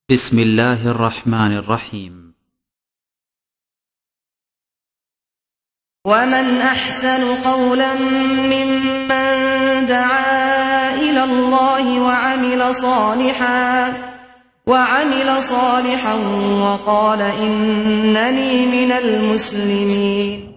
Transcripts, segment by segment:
بسم الله الرحمن الرحيم. ومن أحسن قولا ممن دعا إلى الله وعمل صالحا وقال إنني من المسلمين.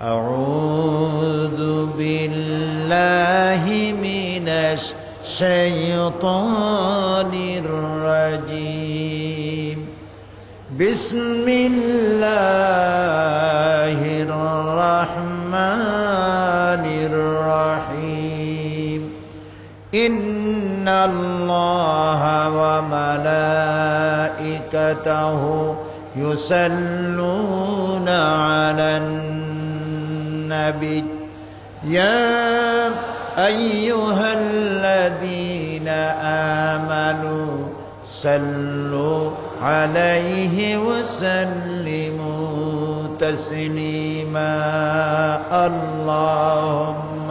أعوذ بالله من الشيطان الرجيم. بسم الله الرحمن الرحيم. إن الله وملائكته يصلون على النبي يا أيها الذين آمنوا صلوا عليه وسلموا تسليما. اللهم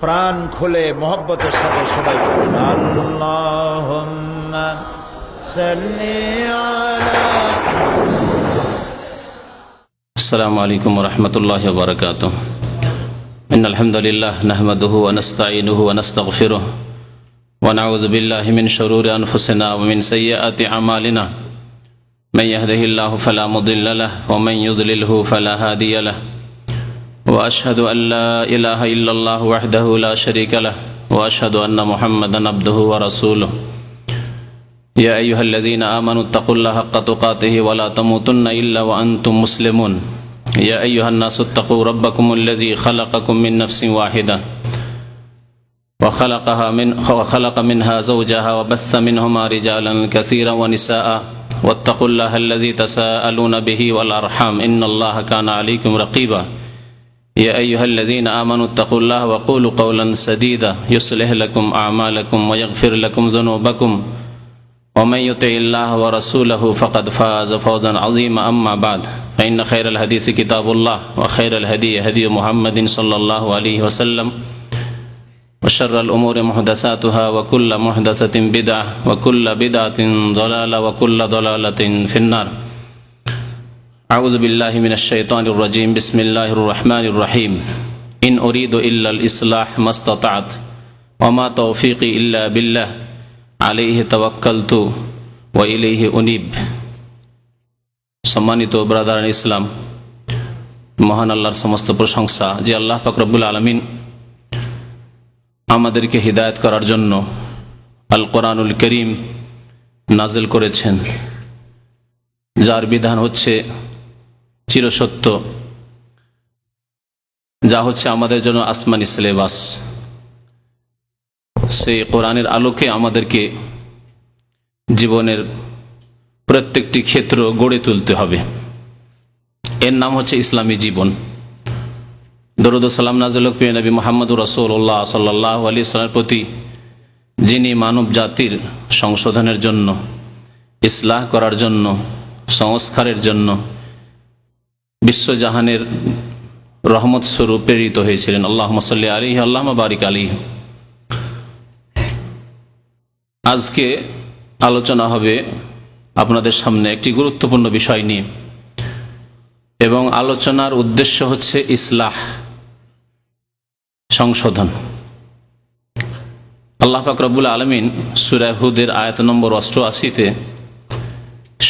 প্রাণ খুলে মহব্বতের সাথে সবাই বলুন আল্লাহুম্মা সাল্লি আলা। السلام عليكم ورحمة الله وبركاته. إن الحمد لله نحمده ونستعينه ونستغفره ونعوذ بالله من شرور أنفسنا ومن سيئات أعمالنا. من يهده الله فلا مضل له ومن يضلله فلا هادي له. وأشهد أن لا إله إلا الله وحده لا شريك له وأشهد أن محمدا عبده ورسوله. يا أيها الذين آمنوا اتقوا الله حق تقاته ولا تموتن إلا وأنتم مسلمون. يا أيها الناس اتقوا ربكم الذي خلقكم من نفس واحدة وخلق منها زوجها وبث منهما رجالا كثيرا ونساء واتقوا الله الذي تساءلون به والأرحام إن الله كان عليكم رقيبا. يا أيها الذين آمنوا اتقوا الله وقولوا قولا سديدا يصلح لكم أعمالكم ويغفر لكم ذنوبكم ومن يطع الله ورسوله فقد فاز فوزا عظيما. أما بعد فإن خير الحديث كتاب الله وخير الهدي هدي محمد صلى الله عليه وسلم وشر الأمور محدثاتها وكل محدثة بدعة وكل بدعة ضلالة وكل ضلالة في النار. أعوذ بالله من الشيطان الرجيم. بسم الله الرحمن الرحيم. إن أريد إلا الإصلاح ما استطعت وما توفيقي إلا بالله আলাইহি তাওয়াক্কালতু ওয়া ইলাইহি উনীব। সম্মানিত ব্রাদার ইসলাম, মহান আল্লাহর সমস্ত প্রশংসা যে আল্লাহ পাক রব্বুল আলামিন আমাদেরকে হিদায়াত করার জন্য আল কোরআনুল করিম নাজিল করেছেন, যার বিধান হচ্ছে চিরসত্য, যা হচ্ছে আমাদের জন্য আসমানি সিলেবাস। সেই কোরআনের আলোকে আমাদেরকে জীবনের প্রত্যেকটি ক্ষেত্র গড়ে তুলতে হবে। এর নাম হচ্ছে ইসলামী জীবন। দরুদ ও সালাম নাযিল হোক প্রিয় নবী মুহাম্মদুর রাসূলুল্লাহ সাল্লাল্লাহু আলাইহি ওয়াসাল্লামের প্রতি, যিনি মানব জাতির সংশোধনের জন্য, ইসলাহ করার জন্য, সংস্কারের জন্য বিশ্বজাহানের রহমত স্বরূপ প্রেরিত হয়েছিলেন। আল্লাহুম্মা সাল্লি আলাইহি আল্লাহুম্মা বারিক আলাইহি। আজকে আলোচনা হবে আপনাদের সামনে একটি গুরুত্বপূর্ণ বিষয় নিয়ে, এবং আলোচনার উদ্দেশ্য হচ্ছে ইসলাহ, সংশোধন। আল্লাহ পাক রব্বুল আলামিন সূরা হুদের আয়াত নম্বর ৮৮-তে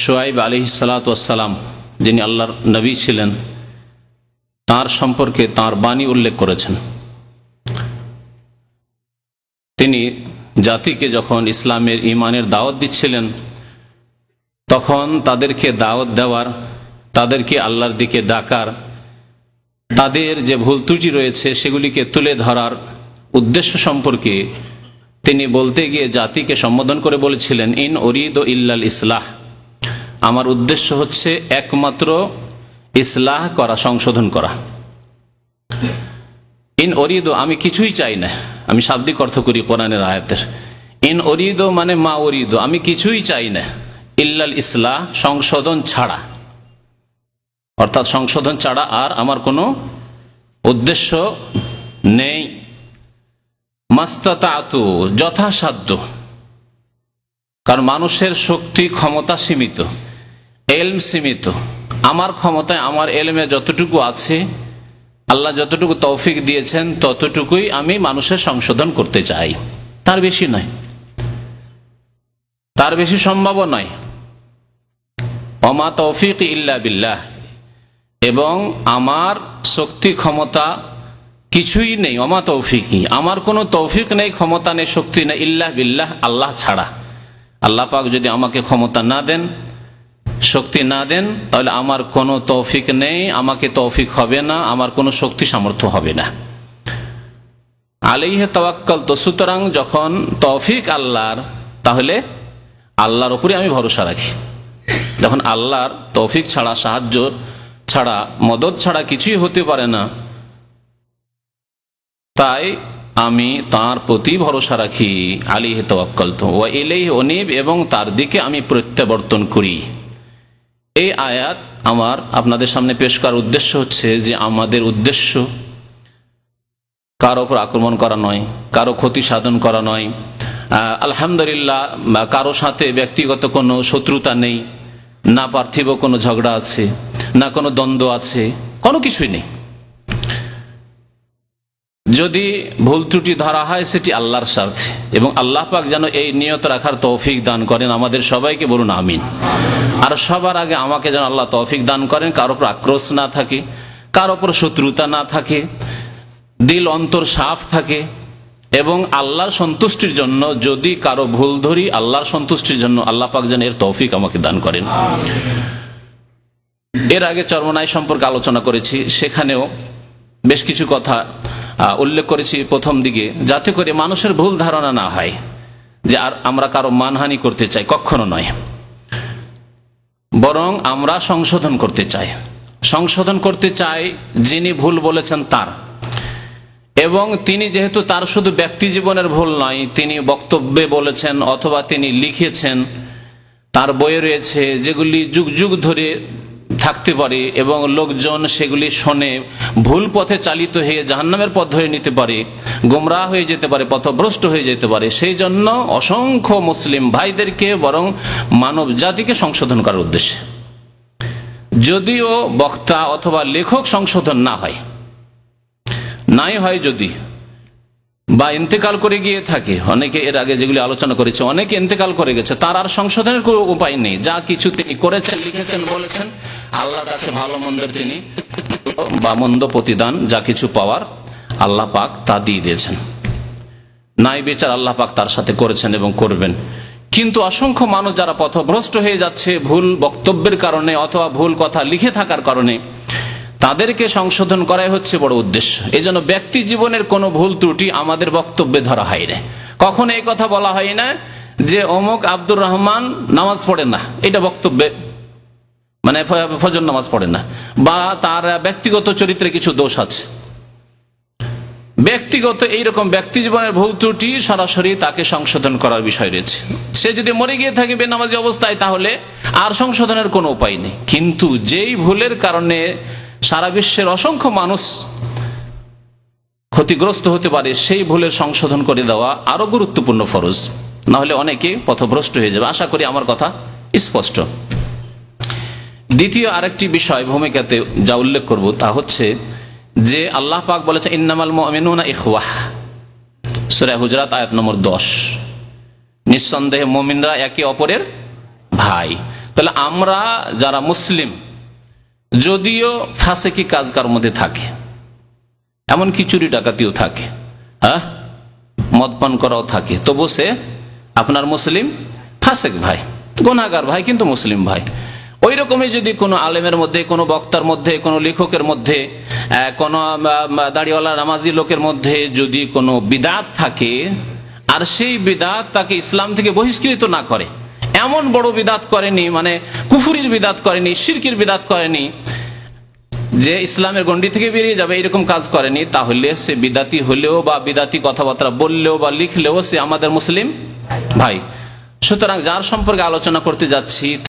শুআয়ব আলাইহিস সালাতু ওয়াস সালাম, যিনি আল্লাহর নবী ছিলেন, তার সম্পর্কে তার বাণী উল্লেখ করেছেন। তিনি জাতিকে যখন ইসলামের ঈমানের দাওয়াত দিচ্ছিলেন, তখন তাদেরকে দাওয়াত দেওয়ার, তাদেরকে আল্লাহর দিকে ডাকার, তাদের যে ভুল ত্রুটি রয়েছে সেগুলিকে তুলে ধরার উদ্দেশ্য সম্পর্কে তিনি বলতে গিয়ে জাতিকে সম্বোধন করে বলেছিলেন, ইন উরিদু ইল্লাল ইসলাহ, আমার উদ্দেশ্য হচ্ছে একমাত্র ইসলাহ করা, সংশোধন করা। ইন অরিদ, আমি কিছুই চাই না। আমি শাব্দিক অর্থ করি কোরআনের আয়াতের। ইন অরিদ মানে মা অরিদ, আমি কিছুই চাই না, ইল্লাল ইসলাহ, সংশোধন ছাড়া, অর্থাৎ সংশোধন ছাড়া আর আমার কোনো উদ্দেশ্য নেই। মাস্তাতাতু, যথাসাধ্য, কারণ মানুষের শক্তি ক্ষমতা সীমিত, এলম সীমিত। আমার ক্ষমতায় আমার এলমে যতটুকু আছে, আল্লাহ যতটুকু তৌফিক দিয়েছেন ততটুকুই আমি মানুষের সংশোধন করতে চাই, তার বেশি নয়, তার বেশি সম্ভব নয়। ওমা তৌফিক ইল্লা বিল্লাহ, এবং আমার শক্তি ক্ষমতা কিছুই নেই। ওমা তৌফিকি, আমার কোনো তৌফিক নেই, ক্ষমতা নেই, শক্তি নেই, ইল্লা বিল্লাহ, আল্লাহ ছাড়া। আল্লাহ পাক যদি আমাকে ক্ষমতা না দেন, শক্তি না দেন, তাহলে আমার কোনো তৌফিক নেই, আমাকে তৌফিক হবে না, আমার কোনো শক্তি সামর্থ্য হবে না। আলাইহি তাওয়াক্কালতু, সুতরাং যখন তৌফিক আল্লাহর, তাহলে আল্লাহর উপরে আমি ভরসা রাখি। যখন আল্লাহর তৌফিক ছাড়া, সাহায্য ছাড়া, মদদ ছাড়া কিছুই হতে পারে না, তাই আমি তার প্রতি ভরসা রাখি। আলাইহি তাওয়াক্কালতু ওয়া ইলাইহি উনীব, এবং তার দিকে আমি প্রত্যাবর্তন করি। এই আয়াত আমার আপনাদের সামনে পেশ করার উদ্দেশ্য হচ্ছে যে আমাদের উদ্দেশ্য কারো উপর আক্রমণ করা নয়, কারো ক্ষতি সাধন করা নয়। আলহামদুলিল্লাহ, কারো সাথে ব্যক্তিগত কোনো শত্রুতা নেই, না পার্থিব কোনো ঝগড়া আছে, না কোনো দ্বন্দ্ব আছে, কোনো কিছুই নেই। যদি ভুল ত্রুটি ধরা হয় সেটি আল্লাহর স্বার্থে, এবং আল্লাহ পাক যেন এই নিয়ত রাখার তৌফিক দান করেন আমাদের সবাইকে, বলুন আমিন। আর সবার আগে আমাকে যেন আল্লাহ তৌফিক দান করেন, কারো উপর আক্রোশ না থাকে, কারো উপর শত্রুতা না থাকে, দিল অন্তর সাফ থাকে, এবং আল্লাহর সন্তুষ্টির জন্য যদি কারো ভুল ধরি, আল্লাহর সন্তুষ্টির জন্য আল্লাহ পাক যেন এর তৌফিক আমাকে দান করেন। এর আগে চরমনাই সম্পর্কে আলোচনা করেছি, সেখানেও বেশ কিছু কথা উল্লেখ করেছি প্রথম দিকে, যাতে করে মানুষের ভুল ধারণা না হয় যে আর আমরা কারো মানহানি করতে চাই, কখনো নয়, বরং আমরা সংশোধন করতে চাই। সংশোধন করতে চাই যিনি ভুল বলেছেন তার, এবং তিনি যেহেতু তার শুধু ব্যক্তি জীবনের ভুল নয়, তিনি বক্তব্যে বলেছেন অথবা তিনি লিখেছেন, তার বইয়ে রয়েছে যেগুলি যুগ যুগ ধরে থাকতে পারে, এবং লোকজন সেগুলি শোনে ভুল পথে চালিত হয়ে জাহান্নামের পথ ধরে নিতে পারে, গোমরাহ হয়ে যেতে পারে, পথভ্রষ্ট হয়ে যেতে পারে। সেই জন্য অসংখ্য মুসলিম ভাইদেরকে, বরং মানব জাতিকে সংশোধন করার উদ্দেশ্যে, যদিও বক্তা অথবা লেখক সংশোধন না হয়, নাই হয় যদি, বা ইন্তেকাল করে গিয়ে থাকে, অনেকে এর আগে যেগুলি আলোচনা করেছে, অনেকে ইন্তেকাল করে গেছে, তার আর সংশোধনের কোনো উপায় নেই। যা কিছু তিনি করেছেন, লিখেছেন, বলেছেন, আল্লাহ তাকে ভালো মন্দের তিনি বা মন্দ প্রতিদান যা কিছু পাওয়ার আল্লাহ পাক তা দিয়ে দিয়েছেন, নাই বিচার আল্লাহ পাক তার সাথে করেছেন এবং করবেন। কিন্তু অসংখ্য মানুষ যারা পথভ্রষ্ট হয়ে যাচ্ছে ভুল বক্তব্যের কারণে অথবা ভুল কথা লিখে থাকার কারণে, তাদেরকে সংশোধন করাই হচ্ছে বড় উদ্দেশ্য। এই জন্য ব্যক্তি জীবনের কোনো ভুল ত্রুটি আমাদের বক্তব্যে ধরা হয় না। কখনো এই কথা বলা হয় না যে অমুক আব্দুর রহমান নামাজ পড়ে না, এটা বক্তব্যে মানে ফজর নামাজ পড়ে না, বা তার ব্যক্তিগত চরিত্রে কিছু দোষ আছে। ব্যক্তিগত এইরকম ব্যক্তি জীবনের ভুল ত্রুটি সরাসরি তাকে সংশোধন করার বিষয় রয়েছে। সে যদি মরে গিয়ে থাকে বেনামাজি অবস্থায়, তাহলে আর সংশোধনের কোনো উপায় নেই। কিন্তু যেই ভুলের কারণে সারা বিশ্বের অসংখ্য মানুষ ক্ষতিগ্রস্ত হতে পারে, সেই ভুলের সংশোধন করে দেওয়া আরো গুরুত্বপূর্ণ ফরজ, না হলে অনেকে পথভ্রষ্ট হয়ে যাবে। আশা করি আমার কথা স্পষ্ট। দ্বিতীয় আরেকটি বিষয় ভূমিকাতে যা উল্লেখ করব তা হচ্ছে যে আল্লাহ পাক বলেছে ইন্নামাল মুমিনুনা ইখওয়াহ, সূরা হুজরাত আয়াত নম্বর 10, নিঃসন্দেহে মুমিনরা একে অপরের ভাই। তাহলে আমরা যারা মুসলিম, যদিও ফাসেকি কাজকার মধ্যে থাকে, এমনকি চুরি ডাকাতিও থাকে, মদপান করাও থাকে, তবু সে আপনার মুসলিম ফাসেক ভাই, গুনাহগার ভাই, কিন্তু মুসলিম ভাই। ওই রকমই যদি কোনো আলেমের মধ্যে, কোনো বক্তার মধ্যে, কোনো লেখকের মধ্যে, কোনো দাড়িওয়ালা নামাজি লোকের মধ্যে যদি কোনো বিদাত থাকে, আর সেই বিদাত তাকে ইসলাম থেকে বহিষ্কৃত না করে, এমন বড় বিদাত করেনি, মানে কুফুরির বিদাত করেনি, শিরকির বিদাত করেনি যে ইসলামের গণ্ডি থেকে বেরিয়ে যাবে, এরকম কাজ করেনি, তাহলে সে বিদাতি হলেও বা বিদাতি কথাবার্তা বললেও বা লিখলেও সে আমাদের মুসলিম ভাই। সুতরাং যার সম্পর্কে আলোচনা করতে যাচ্ছি